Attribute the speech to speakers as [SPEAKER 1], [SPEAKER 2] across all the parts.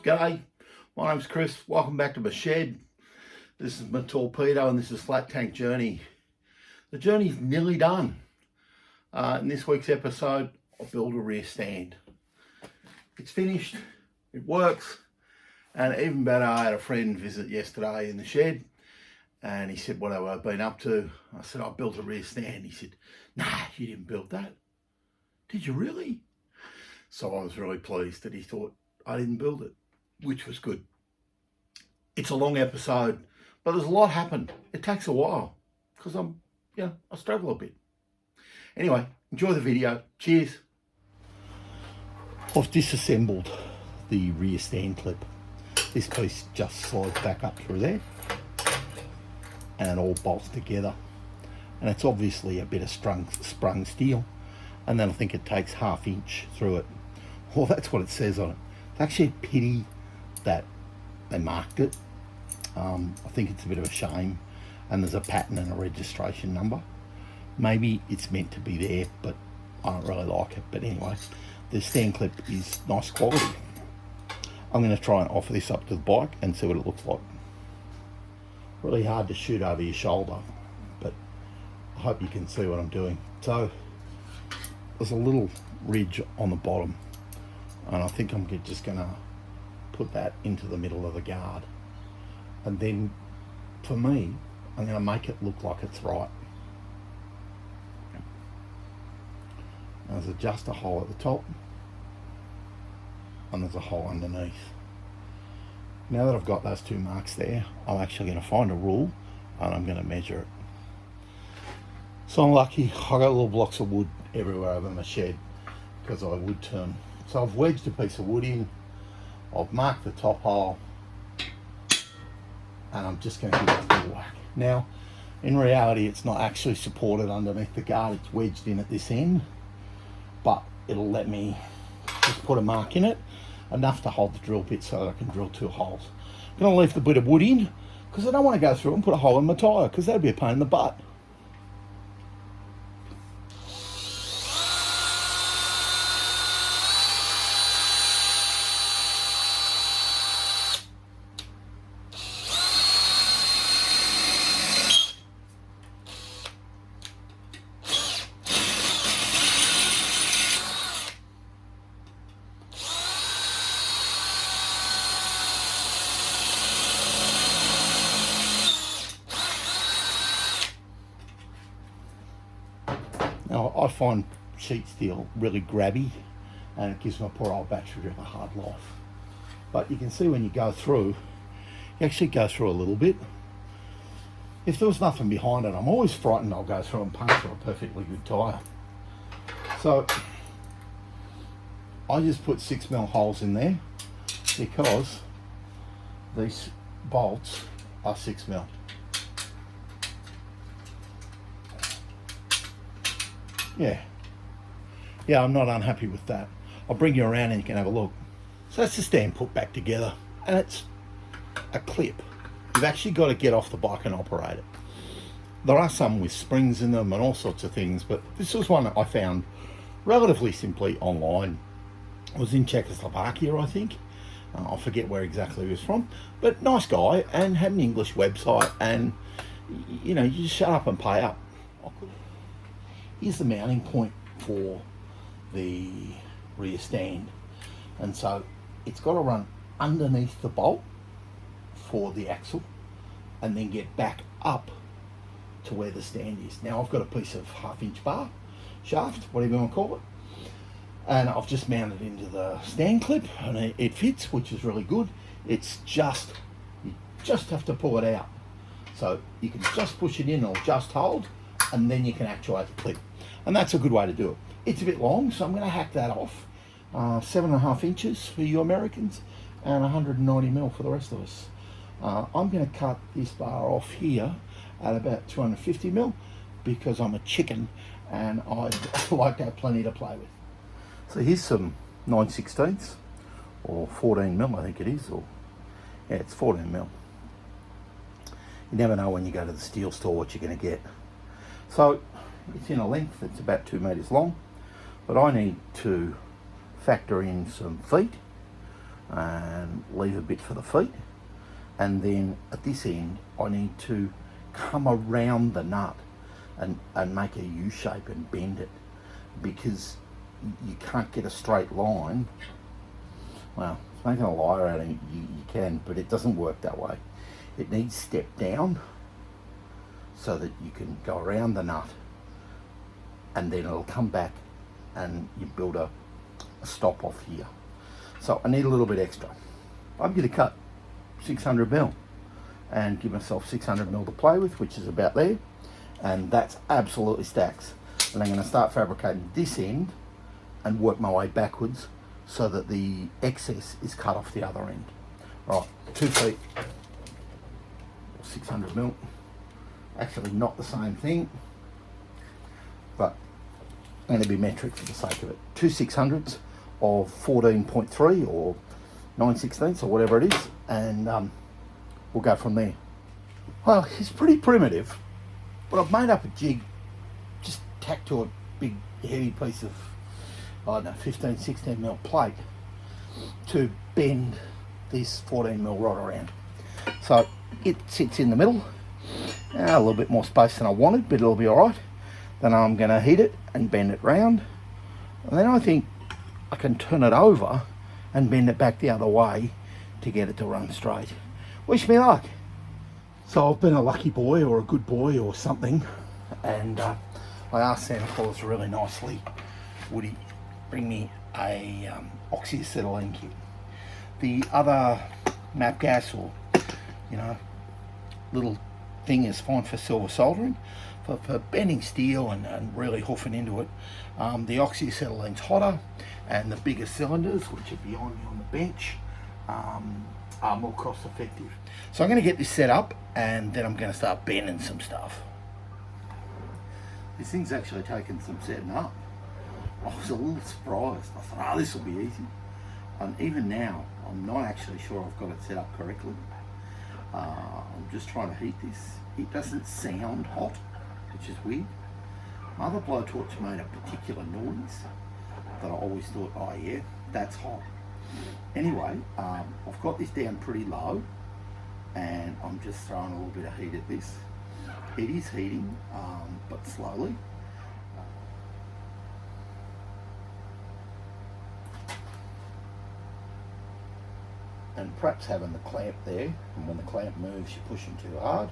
[SPEAKER 1] G'day, my name's Chris. Welcome back to my shed. This is my Torpedo and this is Flat Tank Journey. The journey's nearly done. In this week's episode, I built a rear stand. It's finished, it works, and even better, I had a friend visit yesterday in the shed and he said, what have I been up to? I said, I built a rear stand. He said, nah, you didn't build that. Did you really? So I was really pleased that he thought I didn't build it, which was good. It's a long episode, but there's a lot happened. It takes a while because I struggle a bit. Anyway, enjoy the video. Cheers. I've disassembled the rear stand clip. This piece just slides back up through there and it all bolts together. And it's obviously a bit of sprung steel. And then I think it takes 1/2 inch through it. Well, that's what it says on it. It's actually a pity that they marked it. I think it's a bit of a shame. And there's a pattern and a registration number. Maybe it's meant to be there, but I don't really like it. But anyway, the stand clip is nice quality. I'm going to try and offer this up to the bike and see what it looks like. Really hard to shoot over your shoulder, but I hope you can see what I'm doing. So there's a little ridge on the bottom, and I think I'm just going to put that into the middle of the guard. And then for me, I'm going to make it look like it's right. There's just a hole at the top and there's a hole underneath. Now that I've got those two marks there, I'm actually going to find a rule and I'm going to measure it. So I'm lucky, I got little blocks of wood everywhere over my shed because I wood turn. So I've wedged a piece of wood in, I've marked the top hole, and I'm just going to give it a little whack. Now, in reality, it's not actually supported underneath the guard, it's wedged in at this end, but it'll let me just put a mark in it, enough to hold the drill bit so that I can drill 2 holes. I'm going to leave the bit of wood in because I don't want to go through and put a hole in my tyre because that'd be a pain in the butt. Now, I find sheet steel really grabby and it gives my poor old battery a hard life. But you can see when you go through, you actually go through a little bit. If there was nothing behind it, I'm always frightened I'll go through and puncture a perfectly good tyre. So I just put 6mm holes in there because these bolts are 6mm. Yeah, I'm not unhappy with that. I'll bring you around and you can have a look. So that's the stand put back together, and it's a clip. You've actually got to get off the bike and operate it. There are some with springs in them and all sorts of things, but this was one that I found relatively simply online. It was in Czechoslovakia, I think. I forget where exactly he was from, but nice guy and had an English website, and you just shut up and pay up. Here's the mounting point for the rear stand, and so it's got to run underneath the bolt for the axle and then get back up to where the stand is. Now I've got a piece of 1/2 inch bar shaft, whatever you want to call it, and I've just mounted into the stand clip and it fits, which is really good. It's just, you just have to pull it out. So you can just push it in or just hold, and then you can actuate the clip. And that's a good way to do it. It's a bit long, so I'm going to hack that off. 7.5 inches for you Americans and 190mm for the rest of us. I'm going to cut this bar off here at about 250mm because I'm a chicken and I like to have plenty to play with. So here's some 9/16 or 14mm, I think it is, or yeah, it's 14mm. You never know when you go to the steel store what you're going to get. So it's in a length that's about 2 meters long, but I need to factor in some feet and leave a bit for the feet. And then at this end, I need to come around the nut and make a U shape and bend it, because you can't get a straight line. Well, it's making a liar out of it. You can, but it doesn't work that way. It needs step down so that you can go around the nut, and then it'll come back and you build a stop off here. So I need a little bit extra. I'm going to cut 600mm and give myself 600mm to play with, which is about there, and that's absolutely stacks. And I'm going to start fabricating this end and work my way backwards so that the excess is cut off the other end. Right, 2 feet, 600mm. Actually not the same thing, but I'm going to be metric for the sake of it. 2 600s of 14.3 or 9/16 or whatever it is, and we'll go from there. Well, it's pretty primitive, but I've made up a jig just tacked to a big heavy piece of, I don't know, 15-16mm plate to bend this 14mm rod around. So it sits in the middle. A little bit more space than I wanted, but it'll be alright. Then I'm going to heat it and bend it round, and then I think I can turn it over and bend it back the other way to get it to run straight. Wish me luck. So I've been a lucky boy or a good boy or something, and I asked Santa Claus really nicely, would he bring me a oxyacetylene kit. The other map gas or, you know, little thing is fine for silver soldering. For bending steel and really hoofing into it, the oxyacetylene's hotter, and the bigger cylinders, which are behind me on the bench, are more cost effective. So I'm going to get this set up, and then I'm going to start bending some stuff. This thing's actually taken some setting up. I was a little surprised. I thought, this will be easy. And even now, I'm not actually sure I've got it set up correctly. I'm just trying to heat this. It doesn't sound hot, which is weird. My other blowtorch made a particular noise that I always thought, oh yeah, that's hot. Anyway, I've got this down pretty low, and I'm just throwing a little bit of heat at this. It is heating, but slowly. And perhaps having the clamp there, and when the clamp moves, you're pushing too hard,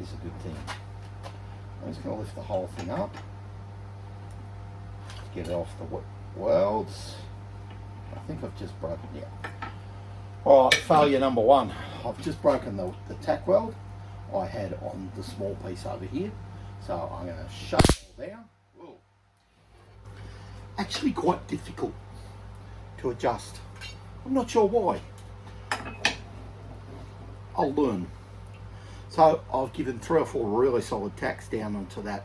[SPEAKER 1] is a good thing. I'm just going to lift the whole thing up, get it off the welds. I think I've just broken, yeah. Alright, failure number one. I've just broken the tack weld I had on the small piece over here. So I'm going to shut it all down. Whoa. Actually quite difficult to adjust. I'm not sure why. I'll learn. So I've given 3 or 4 really solid tacks down onto that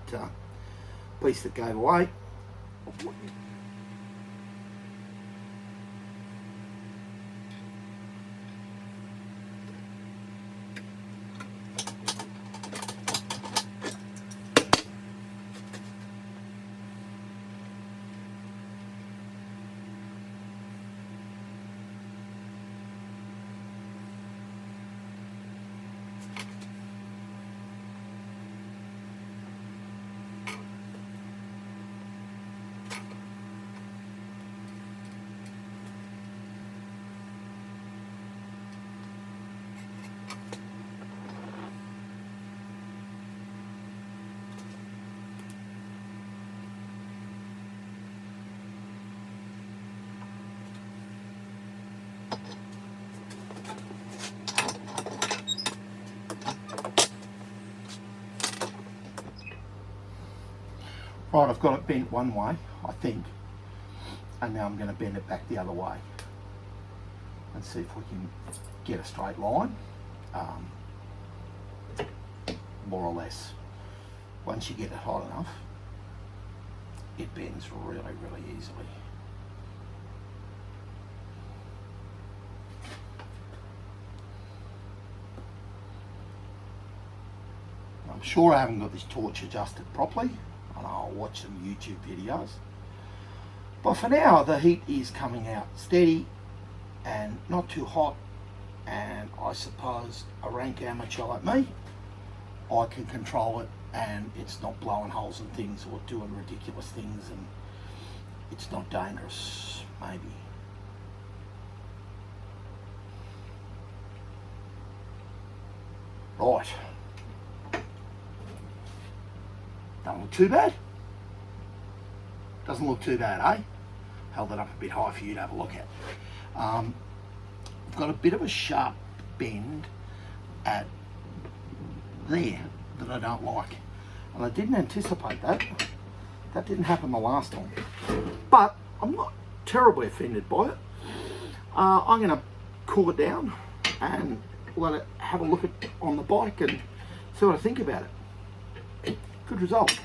[SPEAKER 1] piece that gave away. Right, I've got it bent one way, I think, and now I'm going to bend it back the other way and see if we can get a straight line, more or less. Once you get it hot enough, it bends really, really easily. I'm sure I haven't got this torch adjusted properly, and I'll watch some YouTube videos. But for now, the heat is coming out steady, and not too hot, and I suppose a rank amateur like me, I can control it and it's not blowing holes in things or doing ridiculous things, and it's not dangerous, maybe. Right. Don't look too bad. Doesn't look too bad, eh? Held it up a bit high for you to have a look at. I've got a bit of a sharp bend at there that I don't like. And I didn't anticipate that. That didn't happen the last time. But I'm not terribly offended by it. I'm going to cool it down and let it have a look at on the bike and see what I think about it. Good result.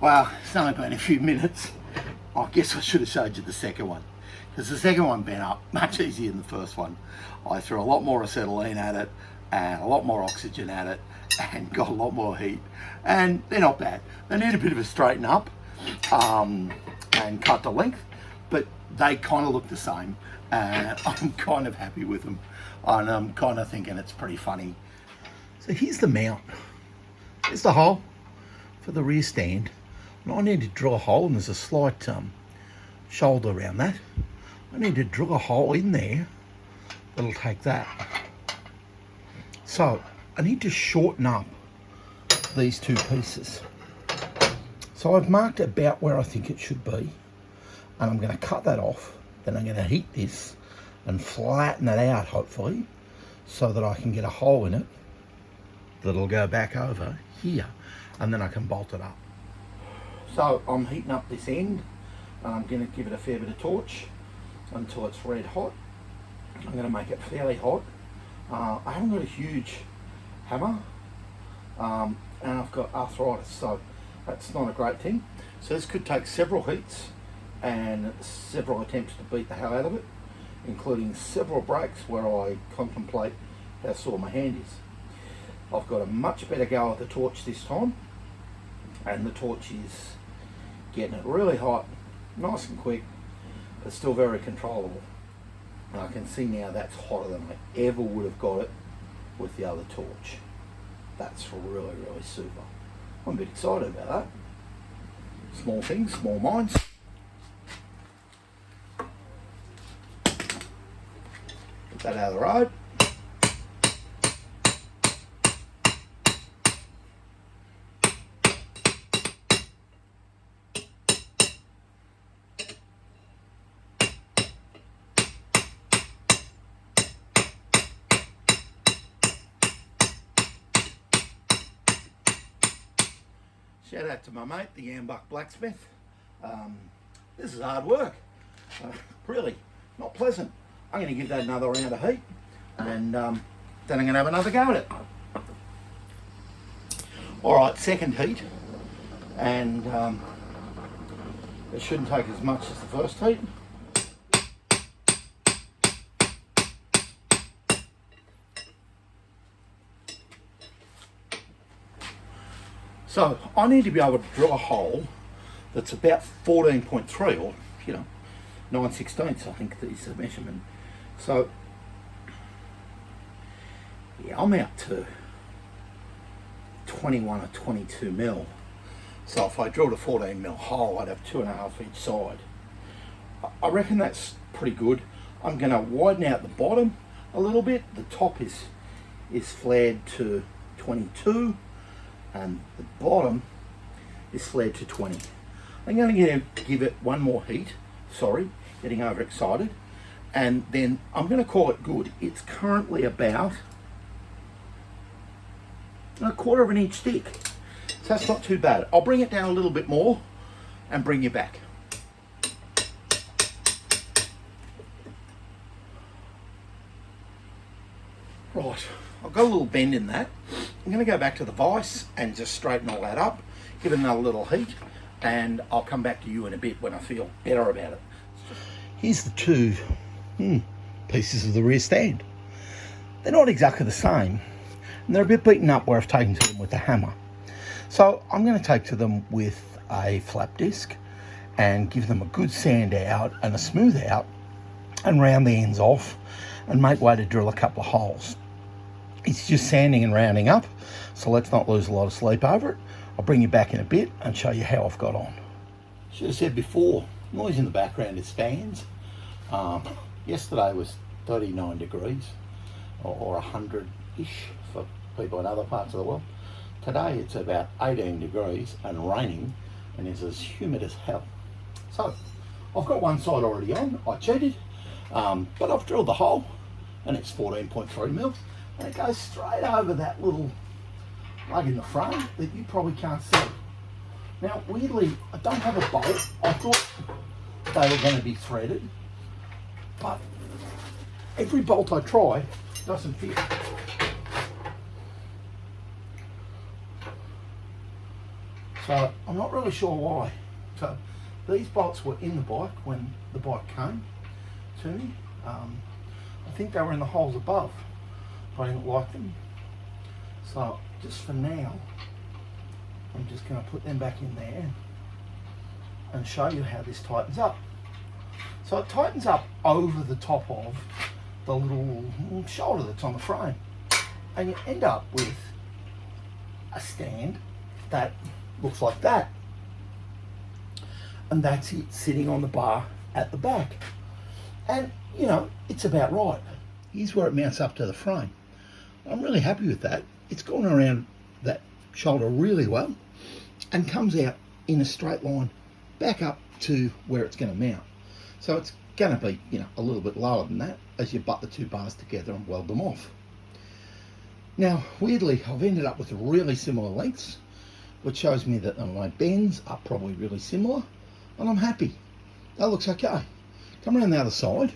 [SPEAKER 1] Well, it's only been a few minutes. I guess I should have showed you the second one, because the second one bent up much easier than the first one. I threw a lot more acetylene at it and a lot more oxygen at it and got a lot more heat, and they're not bad. They need a bit of a straighten up and cut the length, but they kind of look the same, and I'm kind of happy with them, and I'm kind of thinking it's pretty funny. So here's the mount. There's the hole for the rear stand, and I need to drill a hole, and there's a slight shoulder around that. I need to drill a hole in there that'll take that. So I need to shorten up these two pieces. So I've marked about where I think it should be, and I'm going to cut that off. Then I'm going to heat this and flatten it out, hopefully, so that I can get a hole in it that'll go back over here, and then I can bolt it up. So I'm heating up this end, and I'm going to give it a fair bit of torch until it's red hot. I'm going to make it fairly hot. I haven't got a huge hammer, and I've got arthritis, so that's not a great thing. So this could take several heats and several attempts to beat the hell out of it, including several breaks where I contemplate how sore my hand is. I've got a much better go at the torch this time, and the torch is getting it really hot, nice and quick, but still very controllable. And I can see now that's hotter than I ever would have got it with the other torch. That's really, really super. I'm a bit excited about that. Small things, small minds. Get that out of the road. Shout out to my mate, the Ambuck blacksmith. This is hard work. Really, not pleasant. I'm going to give that another round of heat, and then I'm going to have another go at it. All right, second heat, and it shouldn't take as much as the first heat. So I need to be able to drill a hole that's about 14.3, or 9/16, I think is the measurement. So yeah, I'm out to 21 or 22 mil. So if I drilled a 14 mil hole, I'd have 2.5 each side. I reckon that's pretty good. I'm going to widen out the bottom a little bit. The top is flared to 22. And the bottom is flared to 20. I'm going to give it one more heat. Sorry, getting overexcited. And then I'm going to call it good. It's currently about 1/4 of an inch thick. So that's not too bad. I'll bring it down a little bit more and bring you back. Right, I've got a little bend in that. I'm going to go back to the vise and just straighten all that up, give it another little heat, and I'll come back to you in a bit when I feel better about it. Here's the two pieces of the rear stand. They're not exactly the same, and they're a bit beaten up where I've taken to them with a hammer. So I'm going to take to them with a flap disc and give them a good sand out and a smooth out, and round the ends off and make way to drill a couple of holes. It's just sanding and rounding up, so let's not lose a lot of sleep over it. I'll bring you back in a bit and show you how I've got on. Should have said before, noise in the background is fans. Yesterday was 39 degrees or 100-ish for people in other parts of the world. Today it's about 18 degrees and raining, and it's as humid as hell. So I've got one side already on. I cheated, but I've drilled the hole, and it's 14.3 mil, and it goes straight over that little plug in the frame that you probably can't see. Now weirdly, I don't have a bolt. I thought they were going to be threaded, but every bolt I try doesn't fit. So I'm not really sure why. So these bolts were in the bike when the bike came to me. I think they were in the holes above. I didn't like them. So just for now, I'm just going to put them back in there and show you how this tightens up. So it tightens up over the top of the little shoulder that's on the frame, and you end up with a stand that looks like that, and that's it sitting on the bar at the back, and you know, it's about right. Here's where it mounts up to the frame. I'm really happy with that. It's gone around that shoulder really well and comes out in a straight line back up to where it's going to mount. So it's going to be, you know, a little bit lower than that as you butt the two bars together and weld them off. Now, weirdly, I've ended up with really similar lengths, which shows me that my bends are probably really similar, and I'm happy. That looks okay. Come around the other side.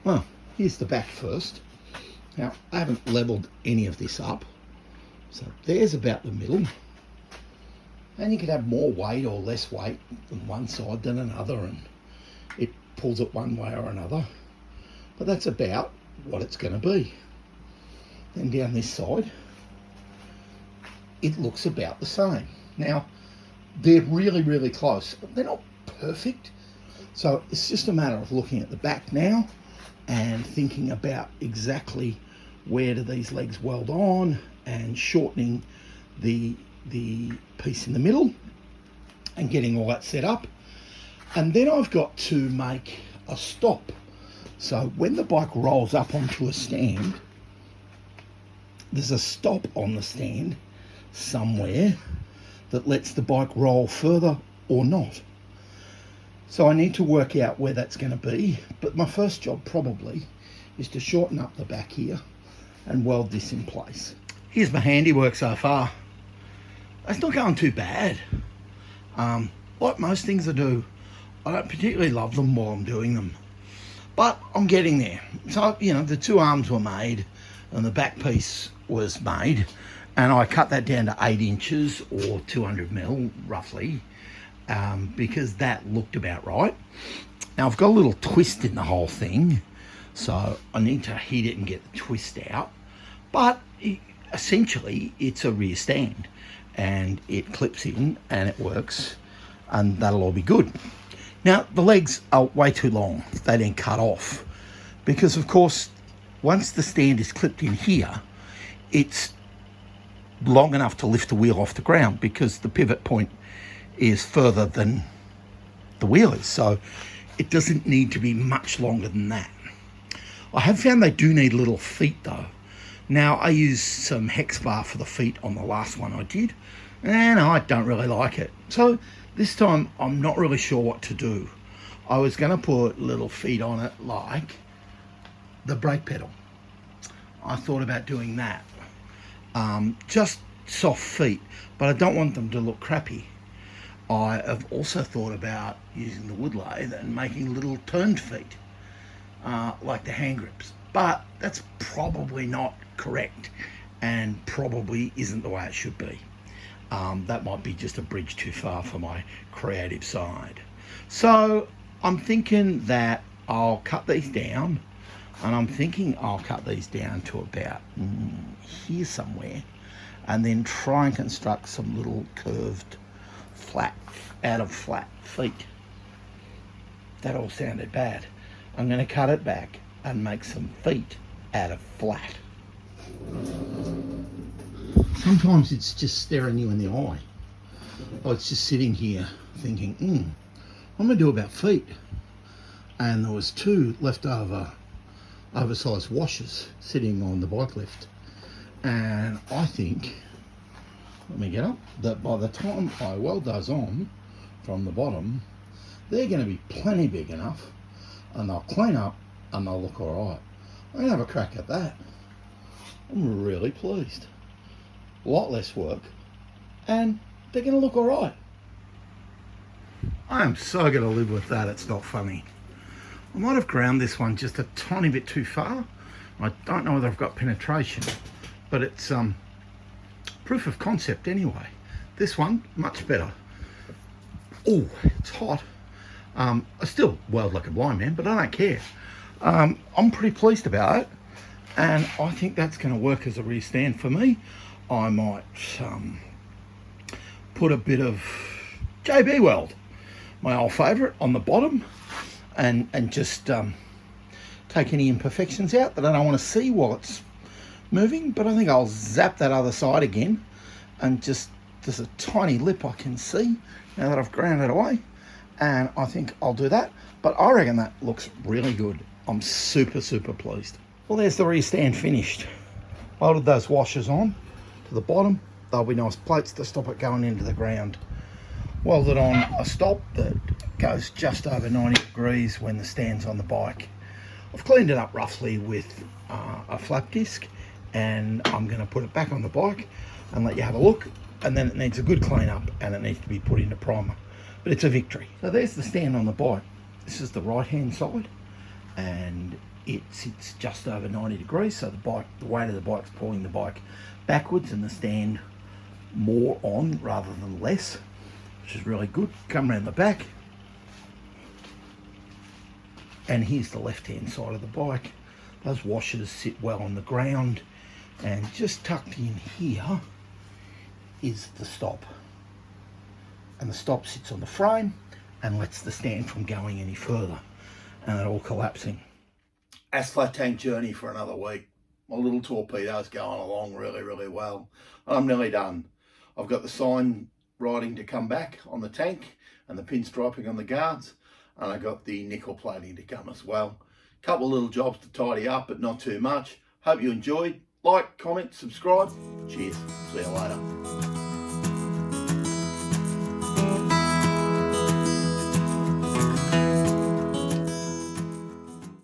[SPEAKER 1] Well, here's the back first. Now, I haven't leveled any of this up, so there's about the middle. And you could have more weight or less weight on one side than another, and it pulls it one way or another. But that's about what it's going to be. Then down this side, it looks about the same. Now, they're really, really close. They're not perfect. So it's just a matter of looking at the back now and thinking about exactly where do these legs weld on and shortening the piece in the middle and getting all that set up. And then I've got to make a stop. So when the bike rolls up onto a stand, there's a stop on the stand somewhere that lets the bike roll further or not. So I need to work out where that's going to be, but my first job probably is to shorten up the back here and weld this in place. Here's my handiwork so far. It's not going too bad. Like most things I do, I don't particularly love them while I'm doing them, but I'm getting there. So, you know, the two arms were made and the back piece was made, and I cut that down to 8 inches or 200 mil roughly, because that looked about right. Now I've got a little twist in the whole thing, so I need to heat it and get the twist out, but essentially it's a rear stand and it clips in and it works, and that'll all be good. Now the legs are way too long. They didn't cut off because of course once the stand is clipped in here, it's long enough to lift the wheel off the ground because the pivot point is further than the wheel is, so it doesn't need to be much longer than that. I have found they do need little feet though. Now I used some hex bar for the feet on the last one I did, and I don't really like it. So this time I'm not really sure what to do. I was going to put little feet on it like the brake pedal. I thought about doing that. Just soft feet, but I don't want them to look crappy. I have also thought about using the wood lathe and making little turned feet, like the hand grips, but that's probably not correct and probably isn't the way it should be. That might be just a bridge too far for my creative side. So I'm thinking that I'll cut these down, and I'm thinking I'll cut these down to about here somewhere, and then try and construct some little curved flat, out of flat feet. That all sounded bad. I'm going to cut it back and make some feet out of flat. Sometimes it's just staring you in the eye. I was just sitting here thinking, what am I going to do about feet? And there was 2 leftover oversized washers sitting on the bike lift. And I think, let me get up, that by the time I weld those on from the bottom, they're going to be plenty big enough and they'll clean up and they'll look all right. I'm going to have a crack at that. I'm really pleased. A lot less work and they're going to look all right. I am so going to live with that, it's not funny. I might have ground this one just a tiny bit too far. I don't know whether I've got penetration, but it's proof of concept anyway. This one, much better. Oh, it's hot. I still weld like a blind man, but I don't care. I'm pretty pleased about it, and I think that's going to work as a rear stand for me. I might put a bit of JB weld, my old favourite, on the bottom, and just take any imperfections out that I don't want to see while it's moving. But I think I'll zap that other side again, and just there's a tiny lip I can see now that I've ground it away, and I think I'll do that. But I reckon that looks really good. I'm super pleased. Well, there's the rear stand finished. Welded those washers on to the bottom. They'll be nice plates to stop it going into the ground. Welded on a stop that goes just over 90 degrees when the stand's on the bike. I've cleaned it up roughly with a flap disc, and I'm going to put it back on the bike and let you have a look. And then it needs a good clean up and it needs to be put into primer. But it's a victory. So there's the stand on the bike. This is the right hand side, and it sits just over 90 degrees, so the weight of the bike's pulling the bike backwards and the stand more on rather than less, which is really good. Come around the back, and here's the left hand side of the bike. Those washers sit well on the ground, and just tucked in here is the stop, and the stop sits on the frame and lets the stand from going any further and it all collapsing. Asphalt tank journey for another week. My little Torpedo's going along really well. I'm nearly done. I've got the sign writing to come back on the tank and the pinstriping on the guards, and I got the nickel plating to come as well. Couple of little jobs to tidy up, but not too much. Hope you enjoyed. Like, comment, subscribe. Cheers. See you later.